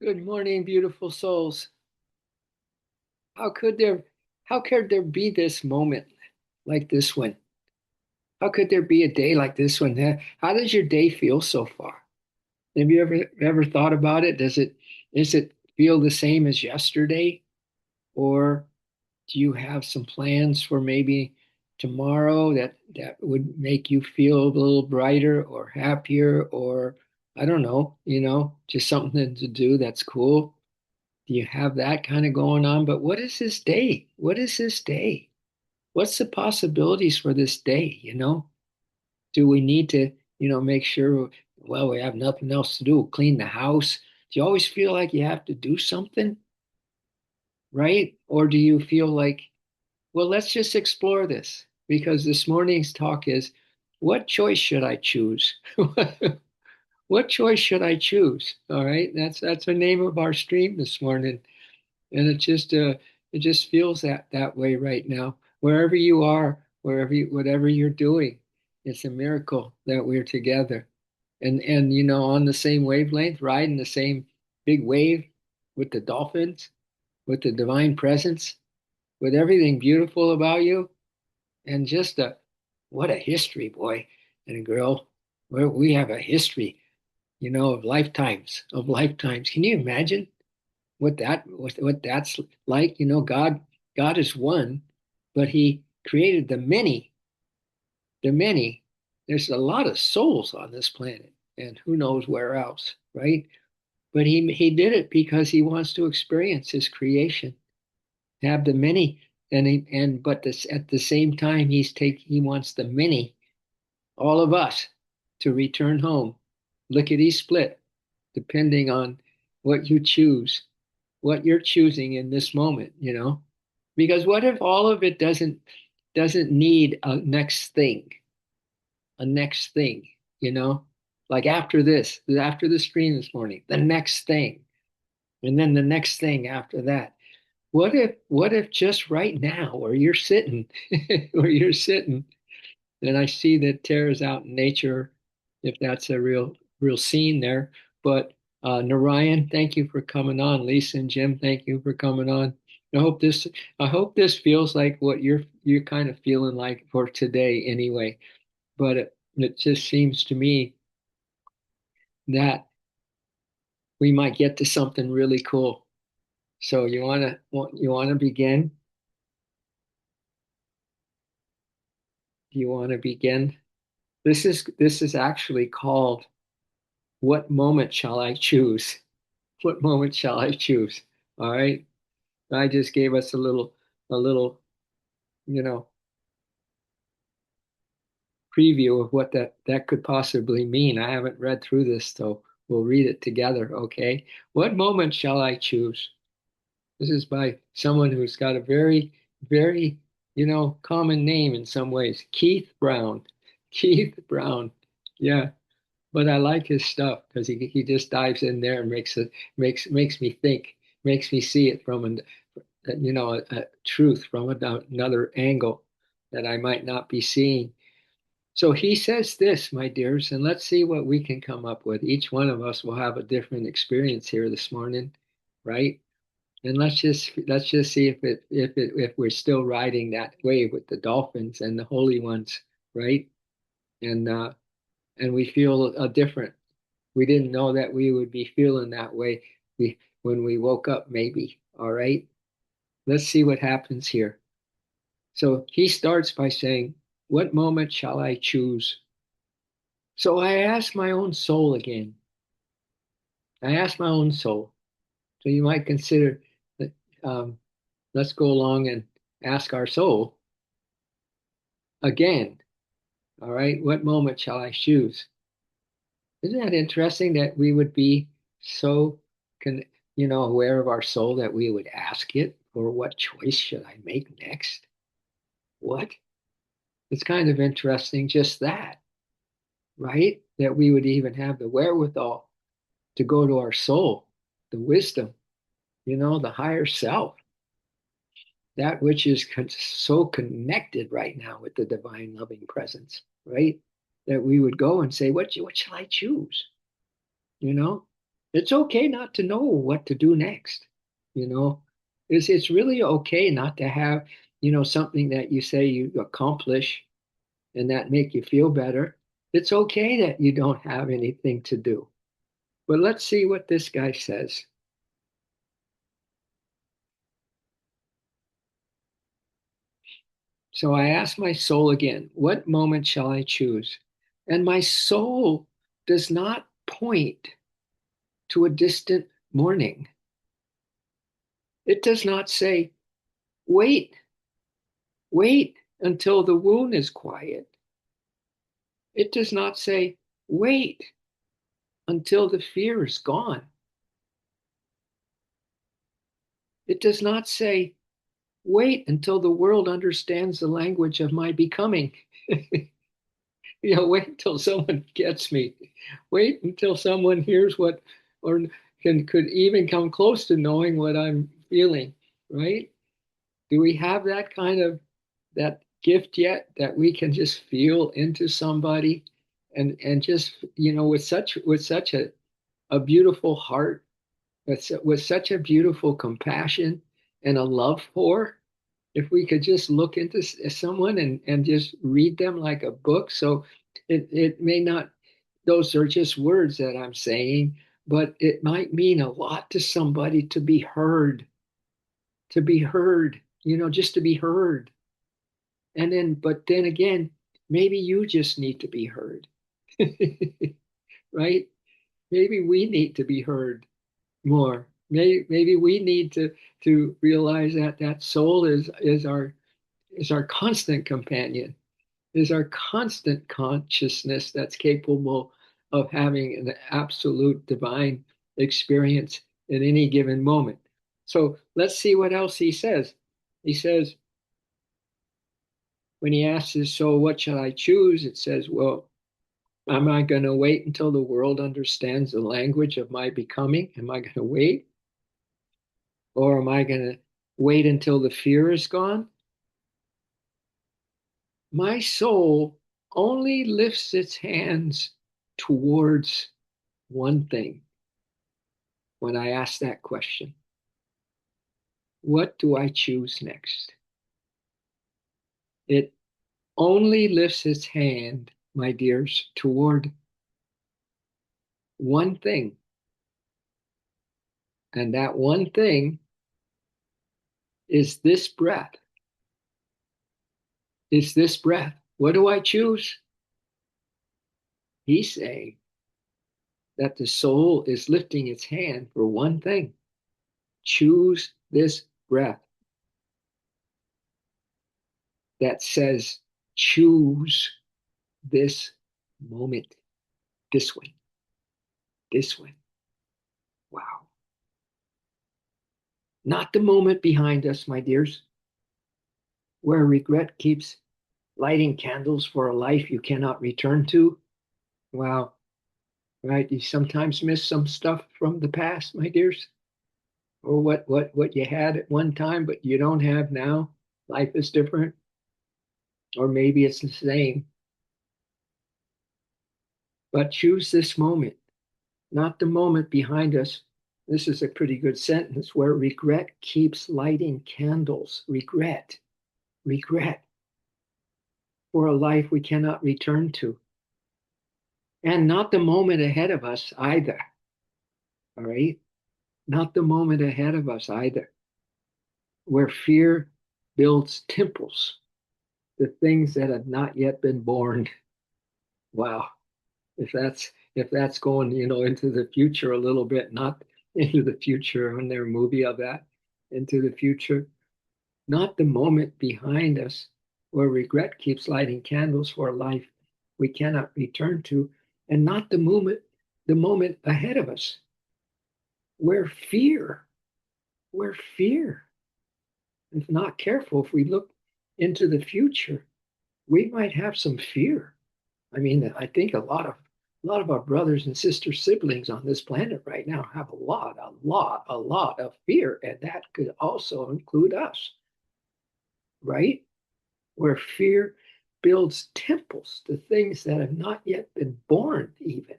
Good morning, beautiful souls. How could there, how could there be this moment like this one? How could there be a day like this one? How does your day feel so far? Have you ever thought about it? Does it feel the same as yesterday? Or do you have some plans for maybe tomorrow that would make you feel a little brighter or happier or I don't know, just something to do that's cool? Do you have that kind of going on? But what is this day? What is this day? What's the possibilities for this day? Do we need to, make sure, well, we have nothing else to do, clean the house? Do you always feel like you have to do something, right? Or do you feel like, well, let's just explore this? Because this morning's talk is, what choice should I choose? What choice should I choose? All right, that's the name of our stream this morning. And it just feels that way right now. Wherever you are, whatever you're doing, it's a miracle that we're together. And on the same wavelength, riding the same big wave with the dolphins, with the divine presence, with everything beautiful about you, and just a what a history, boy and a girl. We have a history, of lifetimes. Can you imagine? What that's like. God is one, but he created the many. There's a lot of souls on this planet, and who knows where else, right? But he did it because he wants to experience his creation, have the many, but this at the same time he wants the many, all of us, to return home, lickety split, depending on what you choose, what you're choosing in this moment. Because what if all of it doesn't need a next thing, you know? Like after the stream this morning, the next thing, and then the next thing after that. What if just right now where you're sitting, where you're sitting, and I see that Tara's out in nature, if that's a real scene there. But Narayan, thank you for coming on. Lisa and Jim, thank you for coming on. I hope this I hope this feels like what you're kind of feeling like for today anyway. But it just seems to me that we might get to something really cool. So you wanna begin? Do you want to begin? This is actually called What Moment Shall I Choose? What moment shall I choose? All right. I just gave us a little, you know, preview of what that could possibly mean. I haven't read through this, so we'll read it together, okay? What moment shall I choose? This is by someone who's got a very, common name in some ways. Keith Brown. Keith Brown. Yeah. But I like his stuff because he just dives in there and makes me think, makes me see it from a truth from another angle that I might not be seeing. So he says this, my dears, and let's see what we can come up with. Each one of us will have a different experience here this morning, right? And let's just see if we're still riding that wave with the dolphins and the holy ones, right? And we feel different. We didn't know that we would be feeling that way when we woke up, maybe. All right. Let's see what happens here. So he starts by saying, what moment shall I choose? So I asked my own soul again. I asked my own soul. So you might consider that, let's go along and ask our soul again. All right. What moment shall I choose? Isn't that interesting that we would be so con aware of our soul that we would ask it for what choice should I make next? What? It's kind of interesting just that, right? That we would even have the wherewithal to go to our soul, the wisdom, the higher self, that which is so connected right now with the divine loving presence, right? That we would go and say, what shall I choose? You know? It's okay not to know what to do next. You know, it's really okay not to have, something that you say you accomplish and that make you feel better. It's okay that you don't have anything to do. But let's see what this guy says. So I asked my soul again, what moment shall I choose? And my soul does not point to a distant morning. It does not say, wait, wait until the wound is quiet. It does not say, wait until the fear is gone. It does not say, wait until the world understands the language of my becoming. Wait until someone gets me. Wait until someone hears what, or could even come close to knowing what I'm feeling, right? Do we have that kind of that gift yet that we can just feel into somebody and just, with such a beautiful heart, with such a beautiful compassion and a love for, if we could just look into someone and just read them like a book. So it may not, those are just words that I'm saying, but it might mean a lot to somebody to be heard, just to be heard. And then, but then again, maybe you just need to be heard, right? Maybe we need to be heard more. Maybe we need to realize that that soul is our constant companion, is our constant consciousness that's capable of having an absolute divine experience in any given moment. So let's see what else he says. He says, when he asks us, so what should I choose? It says, well, am I going to wait until the world understands the language of my becoming? Am I going to wait? Or am I going to wait until the fear is gone? My soul only lifts its hands towards one thing when I ask that question. What do I choose next? It only lifts its hand, my dears, toward one thing. And that one thing is this breath. Is this breath. What do I choose? He's saying that the soul is lifting its hand for one thing. Choose this breath that says, choose this moment, this one, this one. Wow. Not the moment behind us, my dears, where regret keeps lighting candles for a life you cannot return to. Wow. Right? You sometimes miss some stuff from the past, my dears, or what you had at one time, but you don't have now. Life is different, or maybe it's the same. But choose this moment, not the moment behind us. This is a pretty good sentence where regret keeps lighting candles. Regret for a life we cannot return to. And not the moment ahead of us either. All right? Not the moment ahead of us either, where fear builds temples, the things that have not yet been born. Wow. If that's going, into the future a little bit, not into the future when they're a movie of that, into the future, not the moment behind us where regret keeps lighting candles for a life we cannot return to, and not the moment ahead of us where fear, if not careful, if we look into the future, we might have some fear. I mean, I think a lot of our brothers and sister siblings on this planet right now have a lot of fear, and that could also include us, right? Where fear builds temples to things that have not yet been born, even.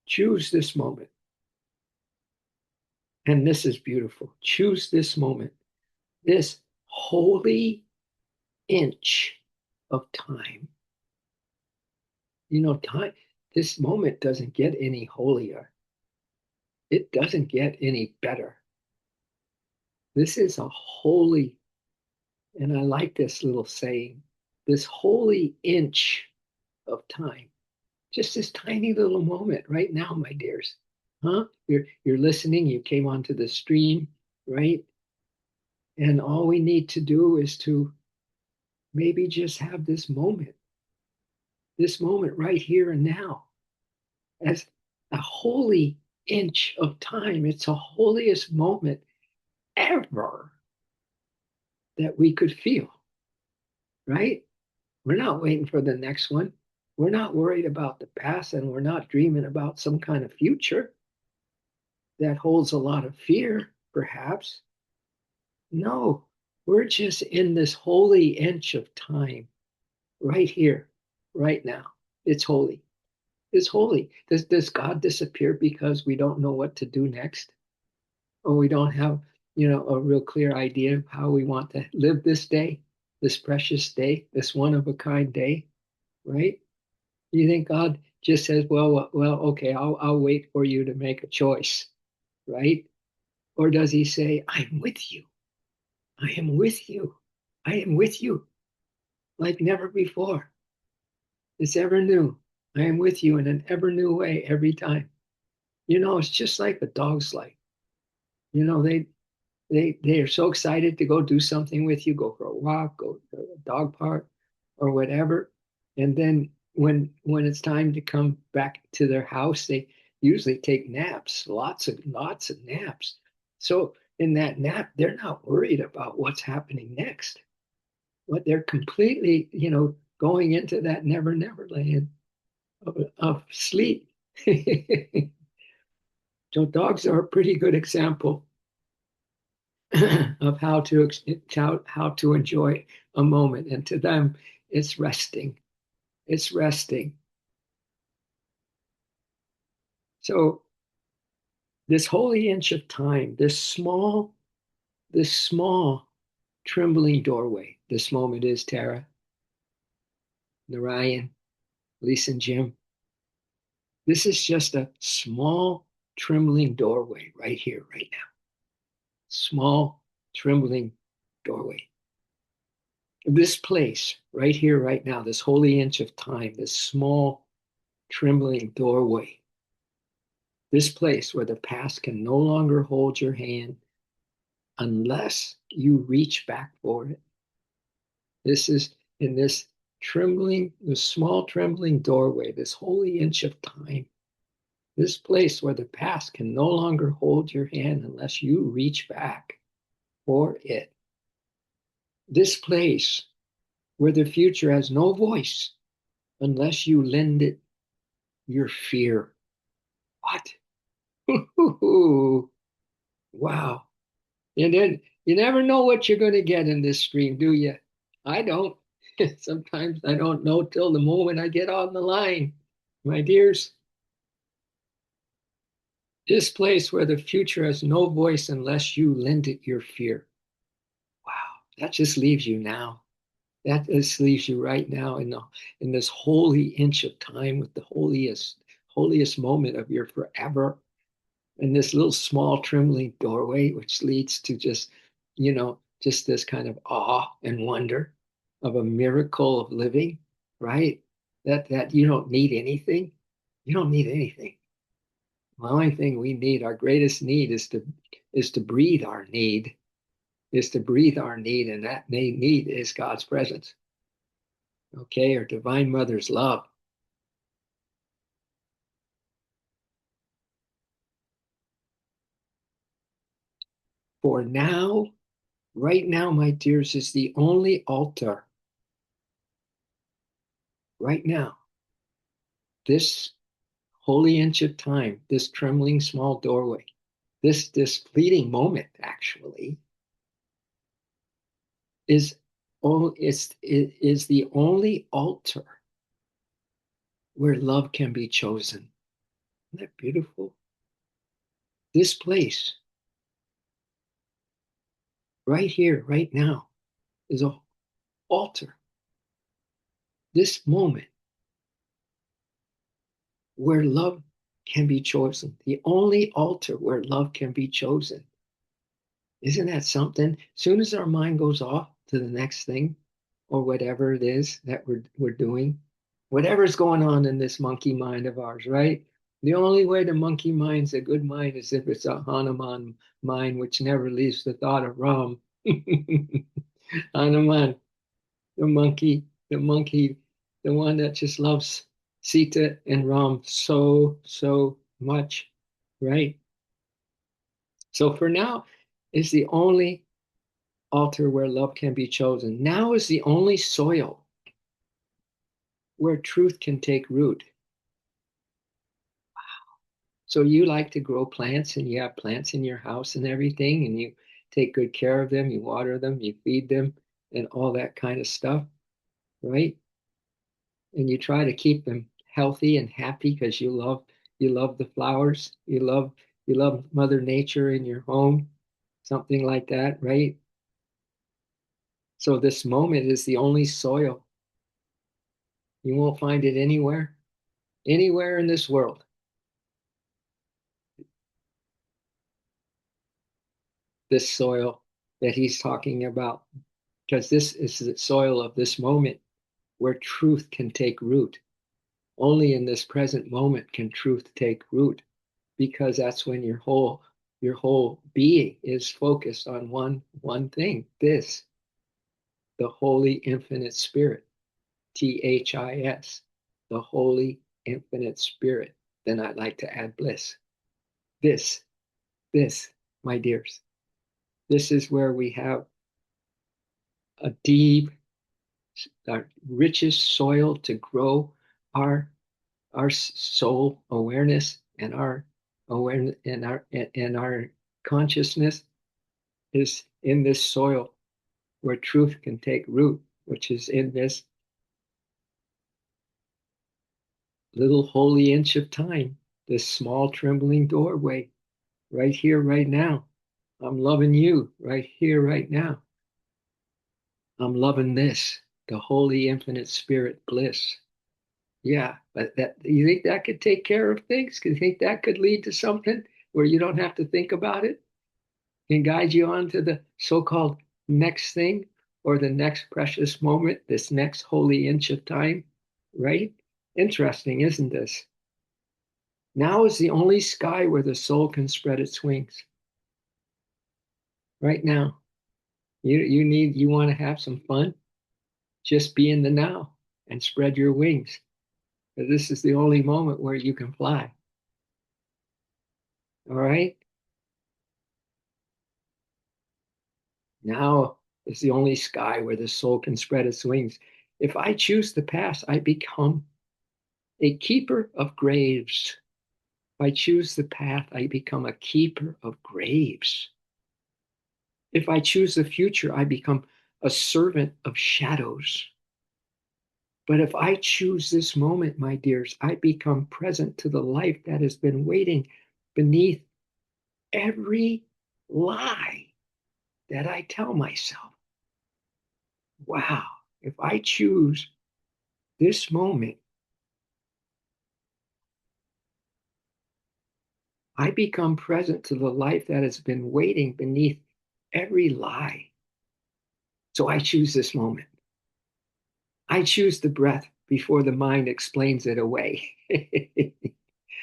Choose this moment. And this is beautiful. Choose this moment, this holy inch of time. You know, time, this moment doesn't get any holier. It doesn't get any better. This is a holy, and I like this little saying, this holy inch of time. Just this tiny little moment right now, my dears. Huh? You're listening, you came onto the stream, right? And all we need to do is to maybe just have this moment right here and now, as a holy inch of time. It's the holiest moment ever that we could feel, right? We're not waiting for the next one. We're not worried about the past, and we're not dreaming about some kind of future that holds a lot of fear, perhaps. No, we're just in this holy inch of time right here, right now. It's holy. It's holy. Does God disappear because we don't know what to do next? Or we don't have, a real clear idea of how we want to live this day, this precious day, this one of a kind day, right? You think God just says, well, okay, I'll wait for you to make a choice, right? Or does he say, I'm with you. I am with you. I am with you like never before. It's ever new. I am with you in an ever new way every time. It's just like the dog's life. You know, they are so excited to go do something with you, go for a walk, go to a dog park or whatever. And then when it's time to come back to their house, they usually take naps, lots of naps. So in that nap, they're not worried about what's happening next. But they're completely, going into that never land of sleep. So dogs are a pretty good example of how to enjoy a moment, and to them, it's resting. It's resting. So this holy inch of time, this small trembling doorway. This moment is Tara, Narayan, Lisa, and Jim. This is just a small trembling doorway right here, right now. Small trembling doorway. This place right here, right now, this holy inch of time, this small trembling doorway, this place where the past can no longer hold your hand unless you reach back for it. This is in this small trembling doorway, this holy inch of time, this place where the past can no longer hold your hand unless you reach back for it. This place where the future has no voice unless you lend it your fear. What? Wow. And then you never know what you're going to get in this stream, do you? I don't. Sometimes I don't know till the moment I get on the line. My dears, this place where the future has no voice unless you lend it your fear. Wow, that just leaves you now. That just leaves you right now in this holy inch of time with the holiest moment of your forever, in this little small trembling doorway, which leads to just this kind of awe and wonder of a miracle of living, right? That you don't need anything. You don't need anything. The only thing we need, our greatest need, is to breathe our need, and that need is God's presence. Okay, or Divine Mother's love. For now, right now, my dears, is the only altar. Right now, this holy inch of time, this trembling small doorway, this fleeting moment, actually, is the only altar where love can be chosen. Isn't that beautiful? This place, right here, right now, is an altar. This moment where love can be chosen, the only altar where love can be chosen. Isn't that something? As soon as our mind goes off to the next thing or whatever it is that we're doing, whatever's going on in this monkey mind of ours, right? The only way the monkey mind's a good mind is if it's a Hanuman mind, which never leaves the thought of Ram. Hanuman, the monkey, the one that just loves Sita and Ram so, so much, right? So for now, is the only altar where love can be chosen. Now is the only soil where truth can take root. So you like to grow plants and you have plants in your house and everything, and you take good care of them, you water them, you feed them, and all that kind of stuff, right? And you try to keep them healthy and happy because you love the flowers, you love Mother Nature in your home, something like that, right? So this moment is the only soil. You won't find it anywhere in this world. This soil that he's talking about, because this is the soil of this moment where truth can take root. Only in this present moment can truth take root, because that's when your whole being is focused on one thing, this, the Holy Infinite Spirit, THIS, the Holy Infinite Spirit. Then I'd like to add bliss. This, this, my dears, this is where we have a deep, our richest soil to grow our our soul awareness and our awareness and our consciousness is in this soil where truth can take root, which is in this little holy inch of time, this small trembling doorway, right here, right now. I'm loving you right here, right now. I'm loving this, the holy infinite spirit bliss. Yeah, but that, you think that could take care of things? Do you think that could lead to something where you don't have to think about it and guide you on to the so-called next thing or the next precious moment, this next holy inch of time, right? Interesting, isn't this? Now is the only sky where the soul can spread its wings. Right now. You want to have some fun? Just be in the now and spread your wings. This is the only moment where you can fly. All right? Now is the only sky where the soul can spread its wings. If I choose the past, I become a keeper of graves. If I choose the path, I become a keeper of graves. If I choose the future, I become a servant of shadows. But if I choose this moment, my dears, I become present to the life that has been waiting beneath every lie that I tell myself. Wow, if I choose this moment, I become present to the life that has been waiting beneath every lie. So I choose this moment. I choose the breath before the mind explains it away.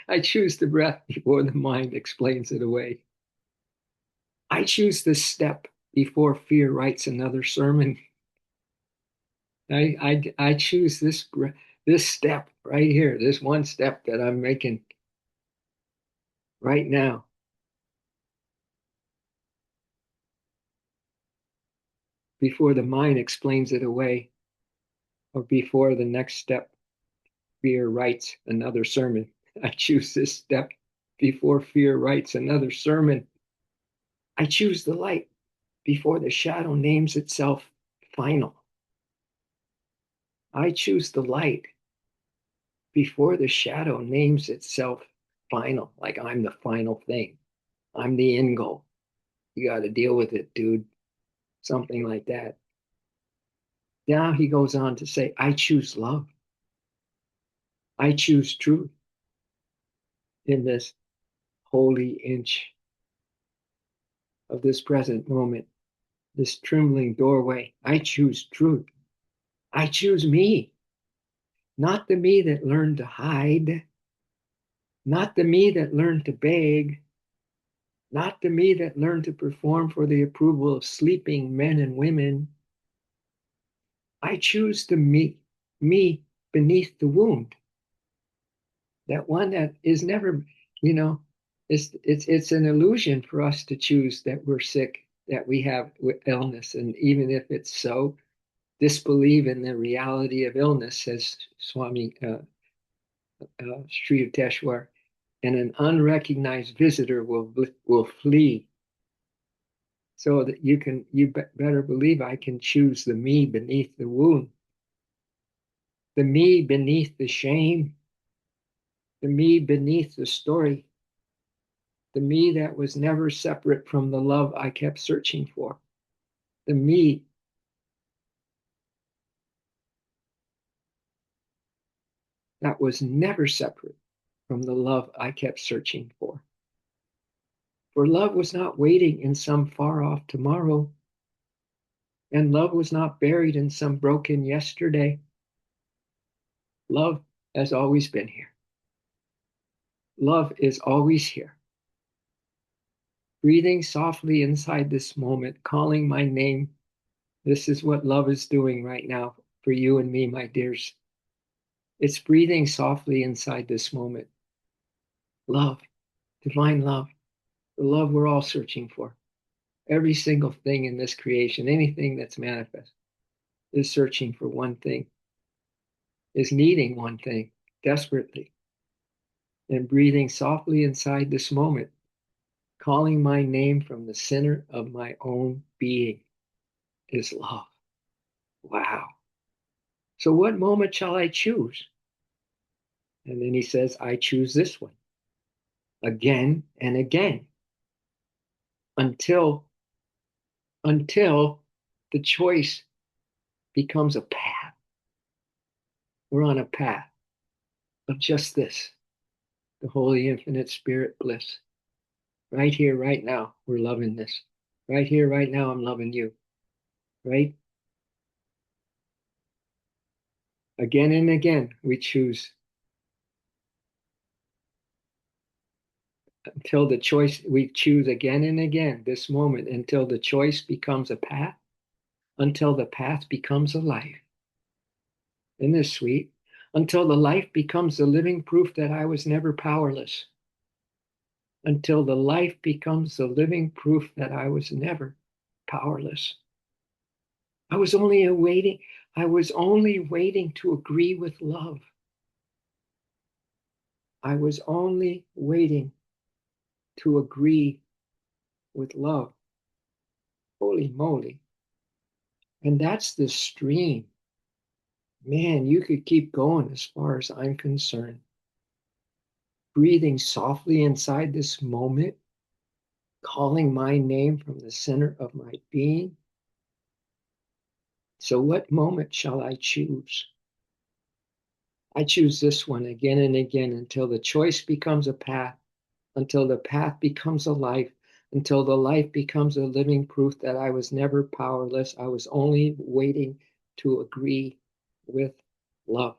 I choose the breath before the mind explains it away. I choose this step before fear writes another sermon. I choose this step right here, this one step that I'm making right now, before the mind explains it away, or before the next step fear writes another sermon. I choose this step before fear writes another sermon. I choose the light before the shadow names itself final. I choose the light before the shadow names itself final, like I'm the final thing. I'm the end goal. You got to deal with it, dude. Something like that. Now he goes on to say, I choose love. I choose truth in this holy inch of this present moment, this trembling doorway. I choose truth. I choose me, not the me that learned to hide, not the me that learned to beg, not the me that learned to perform for the approval of sleeping men and women. I choose the me beneath the wound, that one that is never, you know, it's an illusion for us to choose that we're sick, that we have illness, and even if it's so, disbelieve in the reality of illness, says Swami Sri Yukteswar, and an unrecognized visitor will flee. So that better believe I can choose the me beneath the wound, the me beneath the shame, the me beneath the story, the me that was never separate from the love I kept searching for, the me that was never separate from the love I kept searching for. For love was not waiting in some far off tomorrow, and love was not buried in some broken yesterday. Love has always been here. Love is always here. Breathing softly inside this moment, calling my name. This is what love is doing right now for you and me, my dears. It's breathing softly inside this moment. Love, divine love, the love we're all searching for. Every single thing in this creation, anything that's manifest, is searching for one thing, is needing one thing desperately. And breathing softly inside this moment, calling my name from the center of my own being is love. Wow. So, what moment shall I choose? And then he says, I choose this one again and again until the choice becomes a path. We're on a path of just this, the holy infinite spirit bliss. Right here, right now, we're loving this. Right here, right now, I'm loving you. Right? Again and again, we choose until the choice, we choose again and again this moment until the choice becomes a path, until the path becomes a life. Isn't this sweet? Until the life becomes the living proof that I was never powerless. Until the life becomes the living proof that I was never powerless. I was only waiting. I was only waiting to agree with love. I was only waiting to agree with love. Holy moly. And that's the stream. Man, you could keep going as far as I'm concerned. Breathing softly inside this moment, calling my name from the center of my being. So, what moment shall I choose? I choose this one again and again until the choice becomes a path, until the path becomes a life, until the life becomes a living proof that I was never powerless. I was only waiting to agree with love.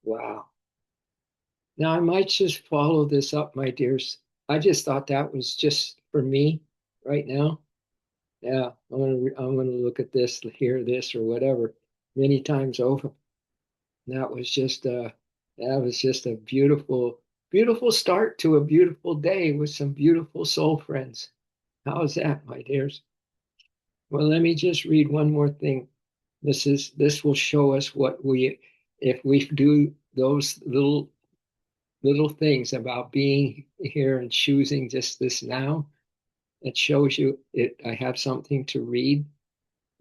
Wow. Now, I might just follow this up, my dears. I just thought that was just for me right now. Yeah, I'm gonna look at this, hear this, or whatever many times over. And that was just a beautiful, beautiful start to a beautiful day with some beautiful soul friends. How's that, my dears? Well, let me just read one more thing. This will show us what we if we do those little things about being here and choosing just this now. It shows you it. I have something to read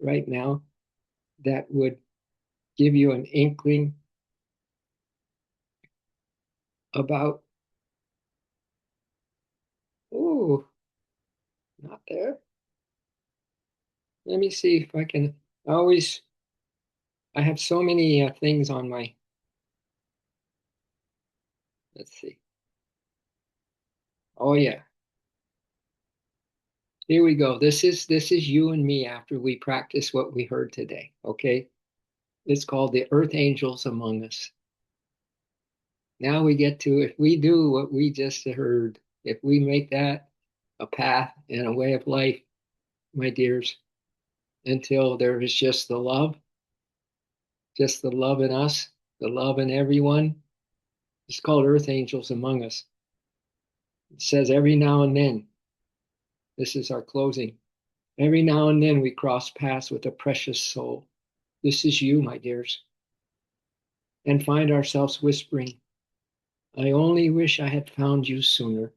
right now that would give you an inkling about, oh, not there. Let me see if I can. I always, I have so many things on my, let's see. Oh yeah, here we go. This is you and me after we practice what we heard today. Okay, it's called the Earth Angels Among Us. Now we get to, if we do what we just heard, if we make that a path and a way of life, my dears, until there is just the love in us, the love in everyone. It's called Earth Angels Among Us. It says every now and then, this is our closing. Every now and then we cross paths with a precious soul. This is you, my dears, and find ourselves whispering, I only wish I had found you sooner.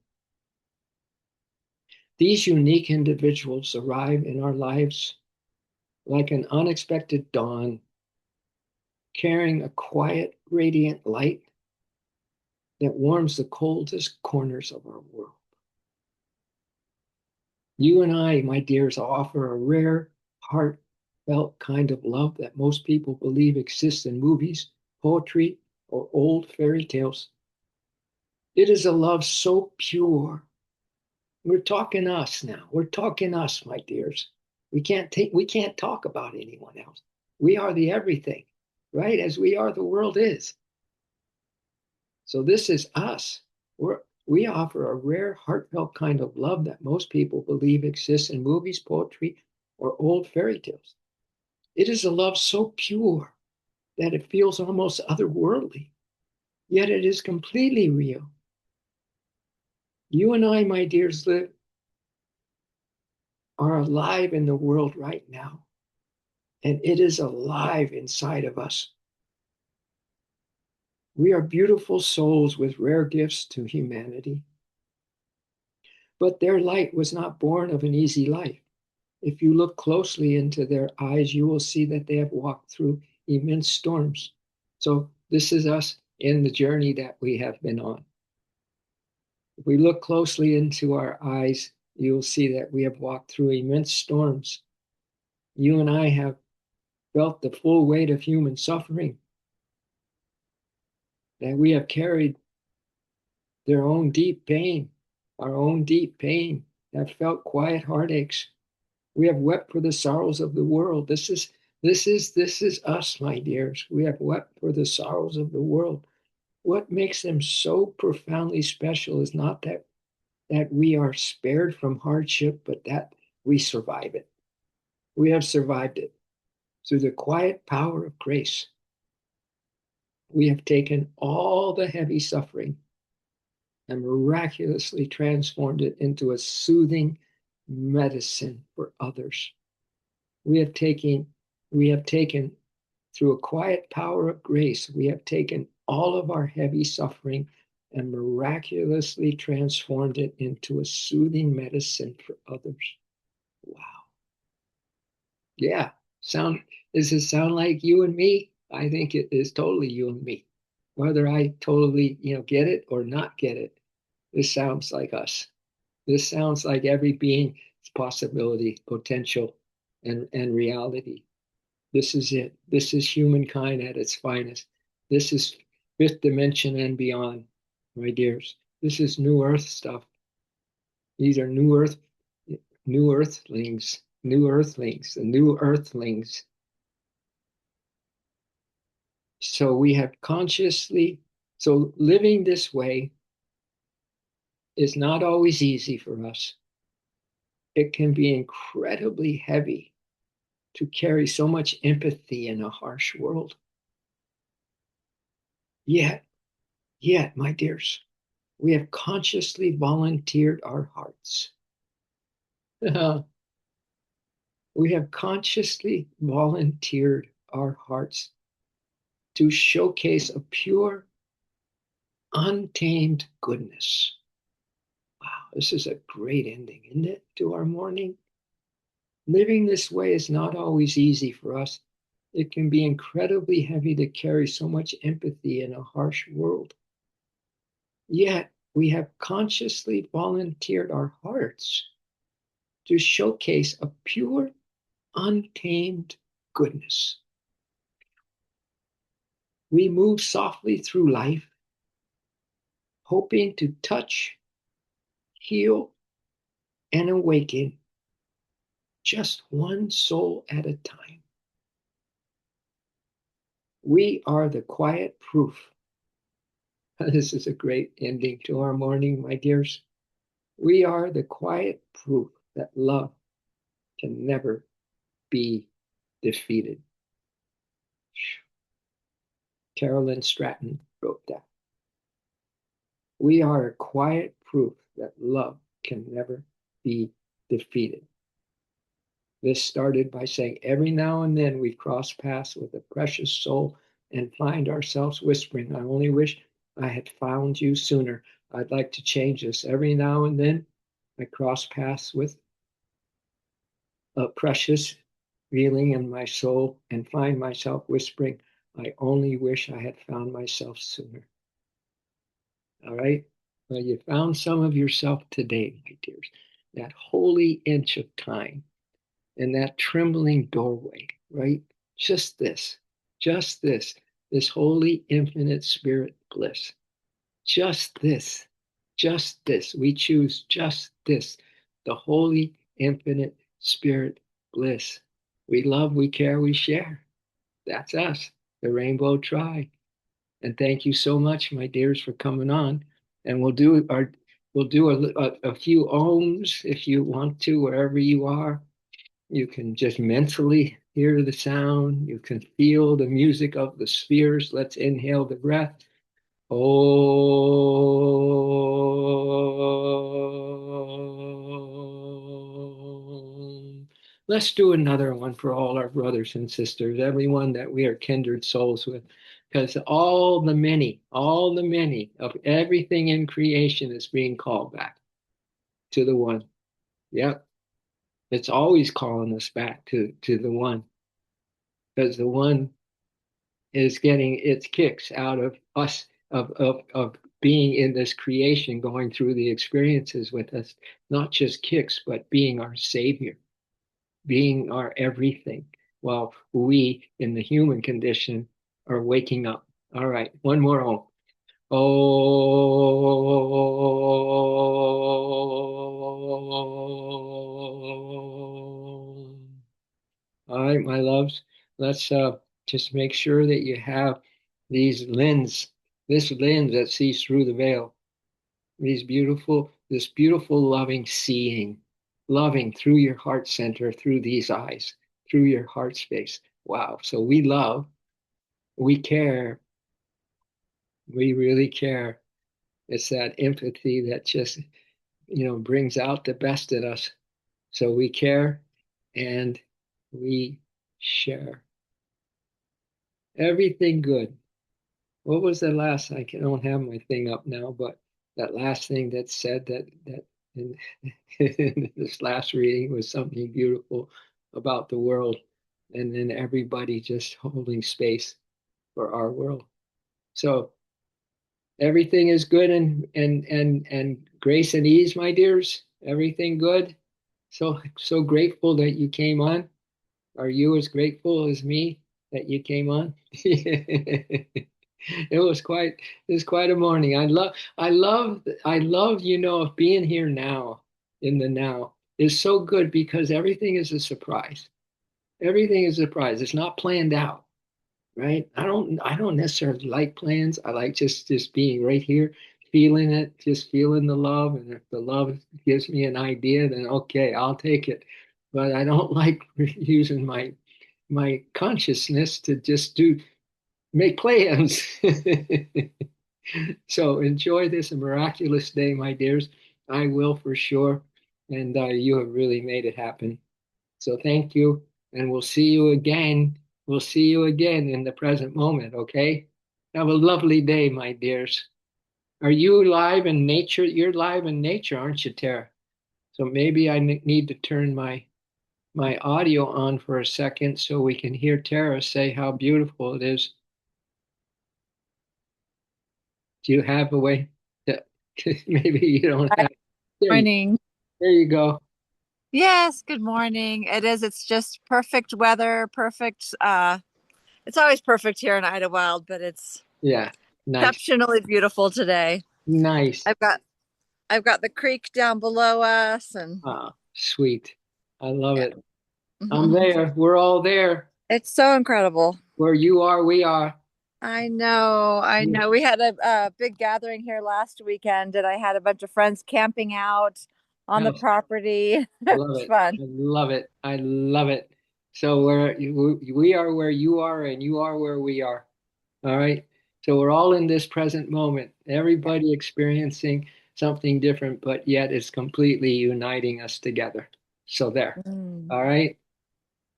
These unique individuals arrive in our lives like an unexpected dawn, carrying a quiet, radiant light that warms the coldest corners of our world. You and I, my dears, offer a rare, heartfelt kind of love that most people believe exists in movies, poetry, or old fairy tales. It is a love so pure. We're talking us now. We're talking us, my dears. We can't talk about anyone else. We are the everything, right? As we are, the world is. So this is us. We offer a rare, heartfelt kind of love that most people believe exists in movies, poetry, or old fairy tales. It is a love so pure that it feels almost otherworldly, yet it is completely real. You and I, my dears, are alive in the world right now, and it is alive inside of us. We are beautiful souls with rare gifts to humanity, but their light was not born of an easy life. If you look closely into their eyes, you will see that they have walked through immense storms. So, this is us in the journey that we have been on. If we look closely into our eyes, you will see that we have walked through immense storms. You and I have felt the full weight of human suffering, that we have carried their own deep pain, our own deep pain, have felt quiet heartaches. We have wept for the sorrows of the world. This is us, my dears. We have wept for the sorrows of the world. What makes them so profoundly special is not that we are spared from hardship, but that we survive it. We have survived it through the quiet power of grace. We have taken all the heavy suffering and miraculously transformed it into a soothing medicine for others. We have taken, we have taken through a quiet power of grace, we have taken all of our heavy suffering and miraculously transformed it into a soothing medicine for others. Wow. Yeah. Sound Does it sound like you and me? I think it is totally you and me. Whether I totally, get it or not get it, this sounds like us. This sounds like every being's possibility, potential, and reality. This is it. This is humankind at its finest. This is fifth dimension and beyond, my dears. This is new earth stuff. These are the new earthlings. So we have so living this way is not always easy for us. It can be incredibly heavy to carry so much empathy in a harsh world. Yet, my dears, we have consciously volunteered our hearts. We have consciously volunteered our hearts to showcase a pure, untamed goodness. Wow, this is a great ending, isn't it, to our morning? Living this way is not always easy for us. It can be incredibly heavy to carry so much empathy in a harsh world. Yet we have consciously volunteered our hearts to showcase a pure, untamed goodness. We move softly through life, hoping to touch, heal, and awaken just one soul at a time. We are the quiet proof. This is a great ending to our morning, my dears. We are the quiet proof that love can never be defeated. Carolyn Stratton wrote that. We are a quiet proof that love can never be defeated. This started by saying every now and then we cross paths with a precious soul and find ourselves whispering, I only wish I had found you sooner. I'd like to change this. Every now and then I cross paths with a precious feeling in my soul and find myself whispering, I only wish I had found myself sooner. All right? Well, you found some of yourself today, my dears. That holy inch of time in that trembling doorway, right? Just this holy infinite spirit bliss. Just this, just this. We choose just this, the holy infinite spirit bliss. We love, we care, we share. That's us, the Rainbow Tribe. And thank you so much, my dears, for coming on. And we'll do a few ohms if you want to, wherever you are. You can just mentally hear the sound. You can feel the music of the spheres. Let's inhale the breath. Oh. Let's do another one for all our brothers and sisters, everyone that we are kindred souls with, because all the many of everything in creation is being called back to the one. Yep. It's always calling us back to the one, because the one is getting its kicks out of us, of being in this creation, going through the experiences with us, not just kicks, but being our savior, being our everything, while we in the human condition are waking up. All right, one more om. Oh. All right, my loves, let's just make sure that you have these this lens that sees through the veil, this beautiful loving seeing, loving through your heart center, through these eyes, through your heart space. Wow. So we love, we care, we really care. It's that empathy that just, brings out the best in us. So we care and we share. Everything good. What was the last? I don't have my thing up now, but that last thing that said that in, in this last reading was something beautiful about the world, and then everybody just holding space for our world. So everything is good and grace and ease, my dears. Everything good. So grateful that you came on. Are you as grateful as me that you came on? It was quite a morning. I love, being here now, in the now is so good because everything is a surprise. Everything is a surprise. It's not planned out, right? I don't necessarily like plans. I like just being right here, feeling it, just feeling the love. And if the love gives me an idea, then okay, I'll take it. But I don't like using my consciousness to just make plans. So enjoy this miraculous day, my dears. I will for sure. And you have really made it happen. So thank you. And we'll see you again. We'll see you again in the present moment, okay? Have a lovely day, my dears. Are you live in nature? You're live in nature, aren't you, Tara? So maybe I need to turn my audio on for a second so we can hear Tara say how beautiful it is. Do you have a way? Maybe you don't Hi, have. There you, morning. there you go. Yes, good morning. It is. It's just perfect weather, perfect. It's always perfect here in Idlewild, but it's Yeah, nice, exceptionally beautiful today. nice. I've got I've got the creek down below us, and Ah, sweet. I love yeah. it. I'm there. We're all there. It's so incredible. Where you are, we are. I know, I Yeah. know. We had a big gathering here last weekend, and I had a bunch of friends camping out on the Yes, property. I love It's it. fun. I love it. I love it. So we are where you are, and you are where we are. All right. So we're all in this present moment. Everybody experiencing something different, but yet it's completely uniting us together. So there. Mm. All right.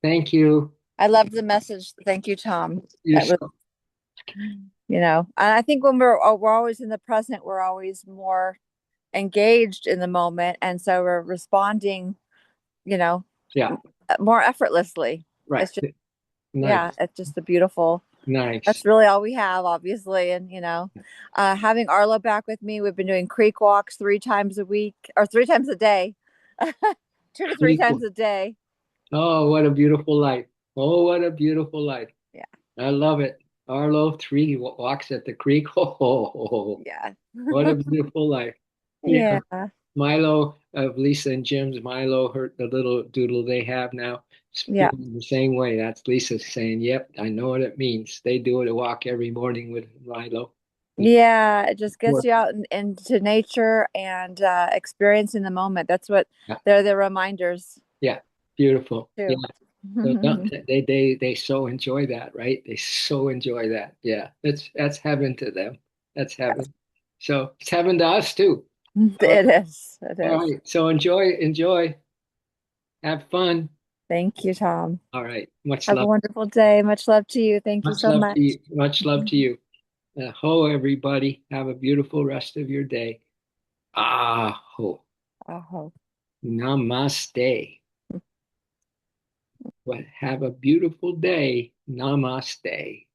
Thank you. I loved the message. Thank you, Tom. You're That was so and I think when we're always in the present, we're always more engaged in the moment, and so we're responding, you know, yeah. more effortlessly. Right. It's just Nice. yeah, it's just a beautiful. Nice. That's really all we have, obviously, and having Arlo back with me, we've been doing creek walks 3 times a week or 3 times a day, 2 to 3 times Equal. a day. Oh, what a beautiful life. Oh, what a beautiful life. Yeah, I love it. Arlo, three walks at the creek. Oh, yeah, what a beautiful life. Yeah. yeah, Milo of Lisa and Jim's Milo, the little doodle they have now, it's yeah. feeling the same way. That's Lisa saying, "Yep, I know what it means." They do it a walk every morning with Milo. Yeah, it just gets Work. you out into nature and experiencing the moment. That's what Yeah, they're the reminders yeah, beautiful. Yeah, too. so they so enjoy that, right? They so enjoy that. Yeah, that's heaven to them. That's heaven. So it's heaven to us too. All It is. It is. right. So enjoy, have fun. Thank you, Tom. All right. Much Have a love. wonderful day. Much love to you. Thank you Much so love to much. you. Much love to you. Ho, everybody. Have a beautiful rest of your day. Aho. Oh. Namaste. But have a beautiful day. Namaste.